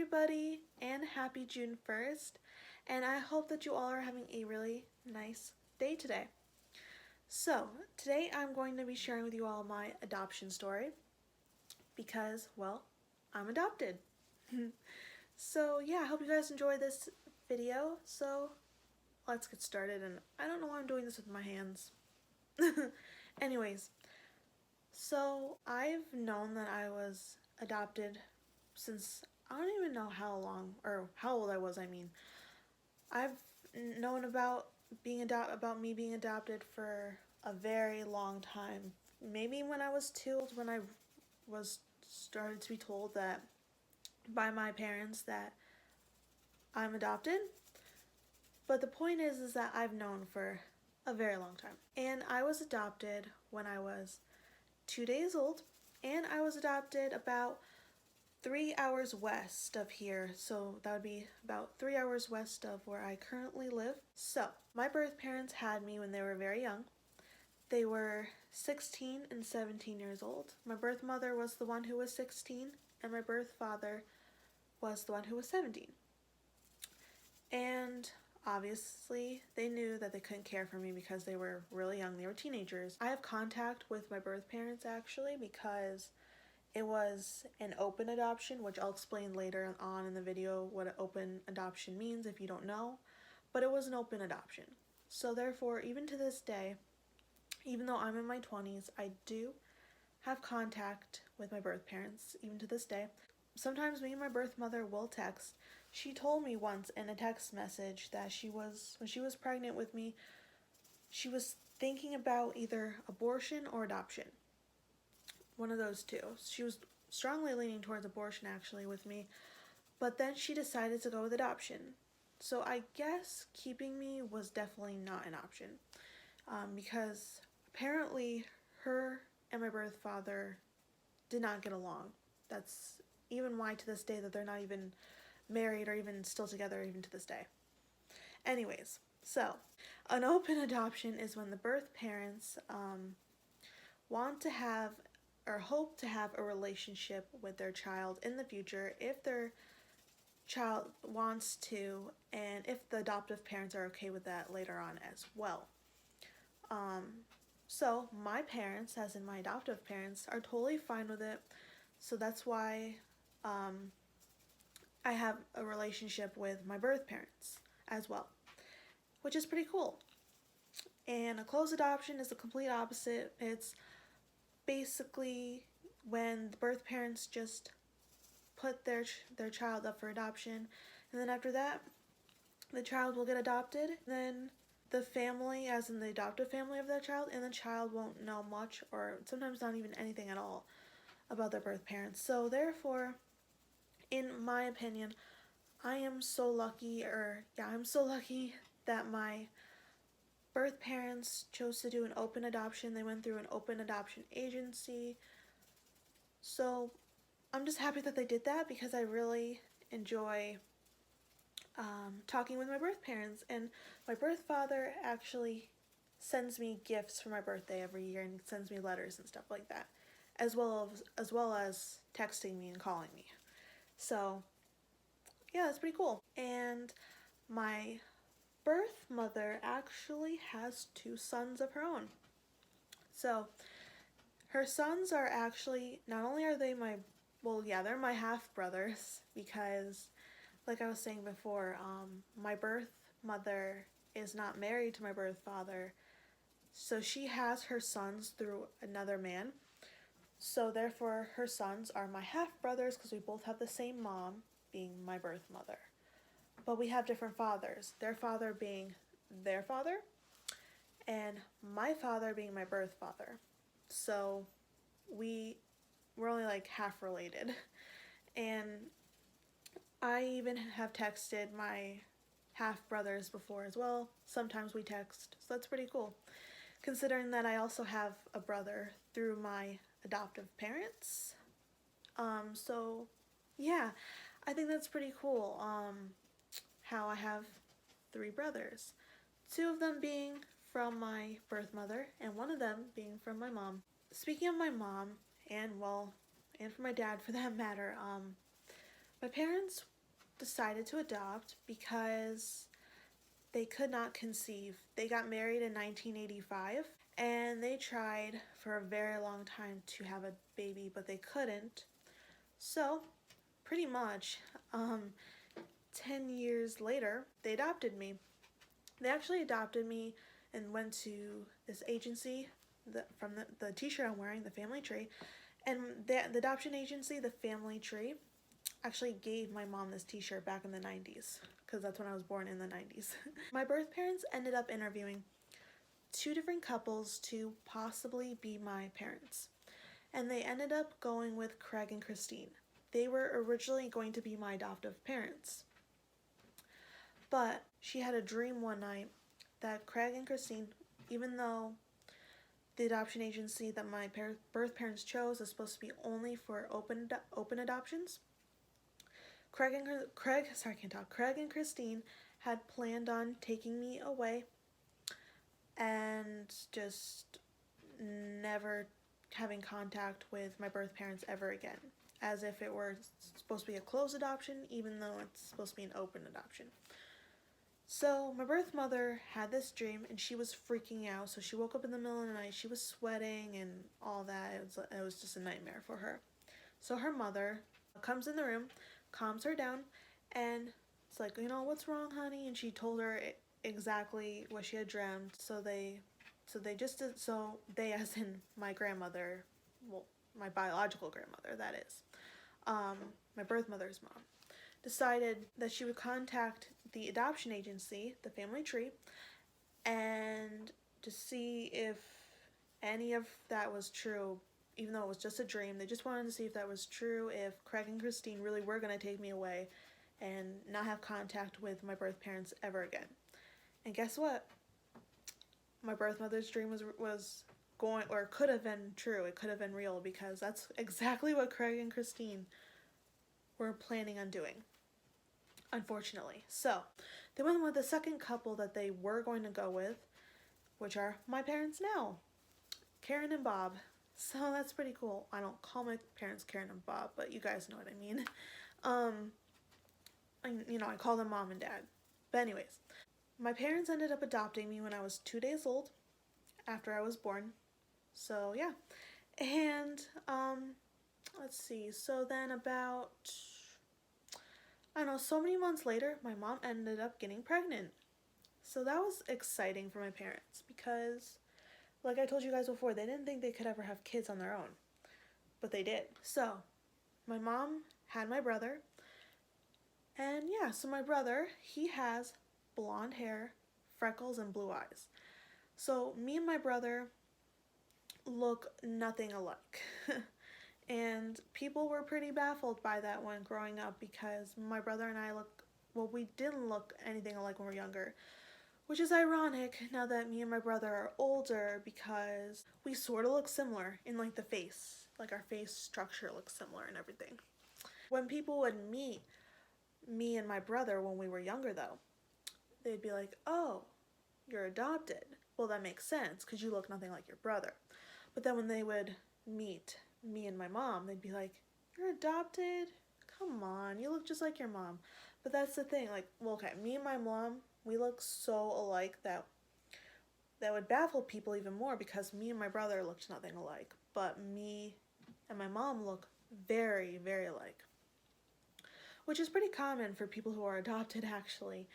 everybody, and happy June 1st, and I hope that you all are having a really nice day today. So, today I'm going to be sharing with you all my adoption story because, well, I'm adopted. So, yeah, I hope you guys enjoy this video. So, let's get started, and I don't know why I'm doing this with my hands. Anyways, so I've known that I was adopted since I don't even know how long or how old I was. I've known about me being adopted for a very long time. Maybe when I was 2, when I was started to be told that by my parents that I'm adopted. But the point is that I've known for a very long time. And I was adopted when I was 2 days old, and I was adopted about 3 hours west of here, so that would be about 3 hours west of where I currently live. So, my birth parents had me when they were very young. They were 16 and 17 years old. My birth mother was the one who was 16, and my birth father was the one who was 17. And obviously, they knew that they couldn't care for me because they were really young. They were teenagers. I have contact with my birth parents actually because it was an open adoption, which I'll explain later on in the video what an open adoption means if you don't know. But it was an open adoption. So therefore, even to this day, even though I'm in my 20s, I do have contact with my birth parents, even to this day. Sometimes me and my birth mother will text. She told me once in a text message that when she was pregnant with me, she was thinking about either abortion or adoption. One of those two. She was strongly leaning towards abortion actually with me, but then she decided to go with adoption. So I guess keeping me was definitely not an option, because apparently her and my birth father did not get along. That's even why to this day that they're not even married or even still together even to this day. Anyways, so an open adoption is when the birth parents want to have or hope to have a relationship with their child in the future if their child wants to, and if the adoptive parents are okay with that later on as well. So my parents, as in my adoptive parents, are totally fine with it. So that's why I have a relationship with my birth parents as well, which is pretty cool. And a closed adoption is the complete opposite. It's basically when the birth parents just put their child up for adoption, and then after that the child will get adopted. Then the family, as in the adoptive family of their child, and the child won't know much or sometimes not even anything at all about their birth parents. So therefore, in my opinion, I'm so lucky that my birth parents chose to do an open adoption. They went through an open adoption agency. So I'm just happy that they did that because I really enjoy talking with my birth parents. And my birth father actually sends me gifts for my birthday every year and sends me letters and stuff like that, as well as texting me and calling me. So yeah, that's pretty cool. And my birth mother actually has 2 sons of her own. So her sons are actually, not only are they they're my half brothers because, like I was saying before, my birth mother is not married to my birth father, so she has her sons through another man. So therefore, her sons are my half brothers because we both have the same mom, being my birth mother. But we have different fathers, their father being their father, and my father being my birth father. So we're only like half related. And I even have texted my half brothers before as well. Sometimes we text, so that's pretty cool, considering that I also have a brother through my adoptive parents. So yeah, I think that's pretty cool. How I have 3 brothers, 2 of them being from my birth mother and 1 of them being from my mom. Speaking of my mom, and for my dad for that matter, my parents decided to adopt because they could not conceive. They got married in 1985 and they tried for a very long time to have a baby, but they couldn't. So, pretty much, 10 years later, they adopted me. They actually adopted me and went to this agency from the t-shirt I'm wearing, the Family Tree. And the adoption agency, the Family Tree, actually gave my mom this t-shirt back in the 90s, because that's when I was born, in the 90s. My birth parents ended up interviewing 2 different couples to possibly be my parents. And they ended up going with Craig and Christine. They were originally going to be my adoptive parents. But she had a dream one night that Craig and Christine, even though the adoption agency that my birth parents chose is supposed to be only for open adoptions, Craig and Christine had planned on taking me away and just never having contact with my birth parents ever again, as if it were supposed to be a closed adoption, even though it's supposed to be an open adoption. So my birth mother had this dream and she was freaking out. So she woke up in the middle of the night, she was sweating and all that. It was just a nightmare for her. So her mother comes in the room, calms her down, and it's like, what's wrong, honey? And she told her exactly what she had dreamt. So they as in my grandmother, well, my biological grandmother, that is, my birth mother's mom, decided that she would contact the adoption agency, the Family Tree, and to see if any of that was true, even though it was just a dream. They just wanted to see if that was true, if Craig and Christine really were going to take me away and not have contact with my birth parents ever again. And guess what? My birth mother's dream was going, or could have been true. It could have been real, because that's exactly what Craig and Christine were planning on doing, unfortunately. So they went with the second couple that they were going to go with, which are my parents now, Karen and Bob. So that's pretty cool. I don't call my parents Karen and Bob, but you guys know what I mean. I call them mom and dad. But anyways, my parents ended up adopting me when I was 2 days old, after I was born. So yeah. And let's see, so then about, so many months later, my mom ended up getting pregnant. So that was exciting for my parents, because like I told you guys before, they didn't think they could ever have kids on their own, but they did. So my mom had my brother, and yeah, so my brother, he has blonde hair, freckles, and blue eyes. So me and my brother look nothing alike. And people were pretty baffled by that when growing up, because my brother and I we didn't look anything alike when we were younger, which is ironic now that me and my brother are older, because we sort of look similar in like the face, like our face structure looks similar and everything. When people would meet me and my brother when we were younger though, they'd be like, "Oh, you're adopted. Well, that makes sense because you look nothing like your brother." But then when they would meet me and my mom, they'd be like, "You're adopted? Come on, you look just like your mom." But that's the thing, like, well, okay, me and my mom, we look so alike that would baffle people even more, because me and my brother looked nothing alike, but me and my mom look very, very alike, which is pretty common for people who are adopted, actually,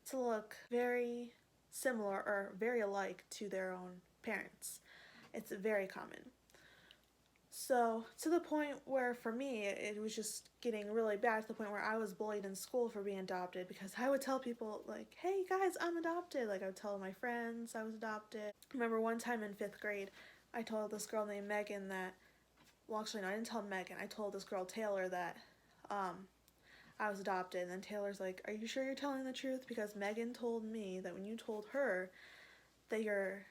to look very similar or very alike to their own parents. It's very common. So, to the point where, for me, it was just getting really bad, to the point where I was bullied in school for being adopted, because I would tell people, like, "Hey guys, I'm adopted." Like, I would tell my friends I was adopted. I remember one time in 5th grade, I told this girl named Megan that, well, actually, no, I didn't tell Megan. I told this girl, Taylor, that I was adopted. And then Taylor's like, "Are you sure you're telling the truth? Because Megan told me that when you told her that you're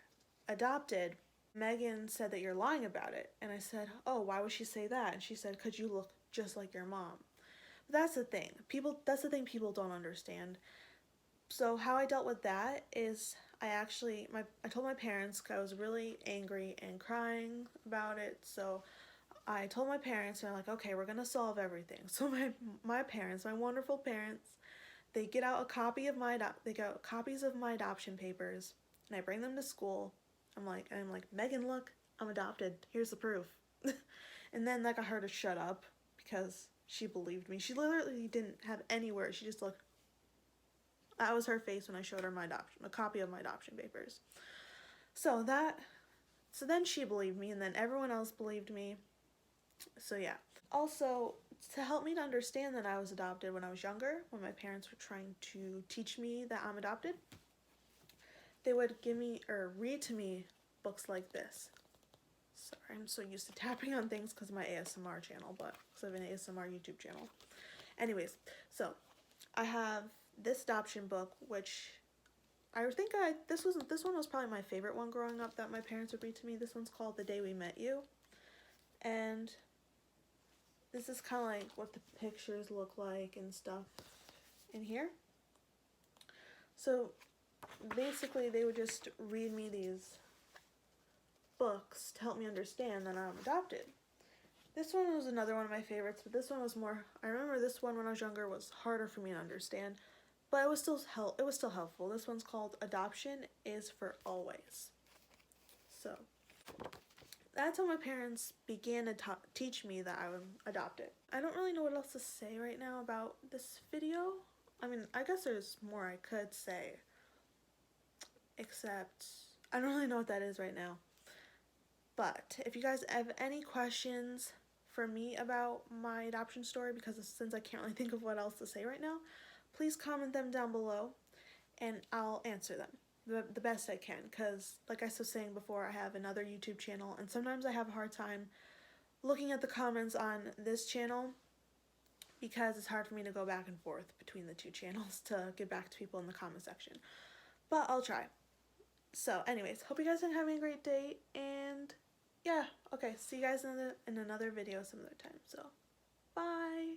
adopted, Megan said that you're lying about it." And I said, "Oh, why would she say that?" And she said, "'Cause you look just like your mom." But that's the thing. That's the thing people don't understand. So how I dealt with that is I told my parents, 'cause I was really angry and crying about it. So I told my parents, and they're like, okay, we're gonna solve everything. So my parents, my wonderful parents, they get out a copy of they got copies of my adoption papers, and I bring them to school. I'm like, Megan, look, I'm adopted. Here's the proof. And then that got her to shut up because she believed me. She literally didn't have any words. She just looked. That was her face when I showed her a copy of my adoption papers. So then she believed me, and then everyone else believed me. So yeah. Also, to help me to understand that I was adopted when I was younger, when my parents were trying to teach me that I'm adopted, they would give me or read to me books like this. Sorry, I'm so used to tapping on things because of my ASMR channel, but because I have an ASMR YouTube channel. Anyways, so I have this adoption book, which this one was probably my favorite one growing up that my parents would read to me. This one's called The Day We Met You, and this is kind of like what the pictures look like and stuff in here. So basically, they would just read me these books to help me understand that I'm adopted. This one was another one of my favorites, but this one was more, I remember this one when I was younger was harder for me to understand, but it was still helpful. This one's called Adoption is for Always. So that's how my parents began to teach me that I'm adopted. I don't really know what else to say right now about this video. I mean, I guess there's more I could say, except I don't really know what that is right now. But if you guys have any questions for me about my adoption story, because since I can't really think of what else to say right now, please comment them down below and I'll answer them the best I can, because like I was saying before, I have another YouTube channel and sometimes I have a hard time looking at the comments on this channel because it's hard for me to go back and forth between the two channels to get back to people in the comment section. But I'll try. So anyways, hope you guys are having a great day, and yeah, okay, see you guys in another video some other time. So bye.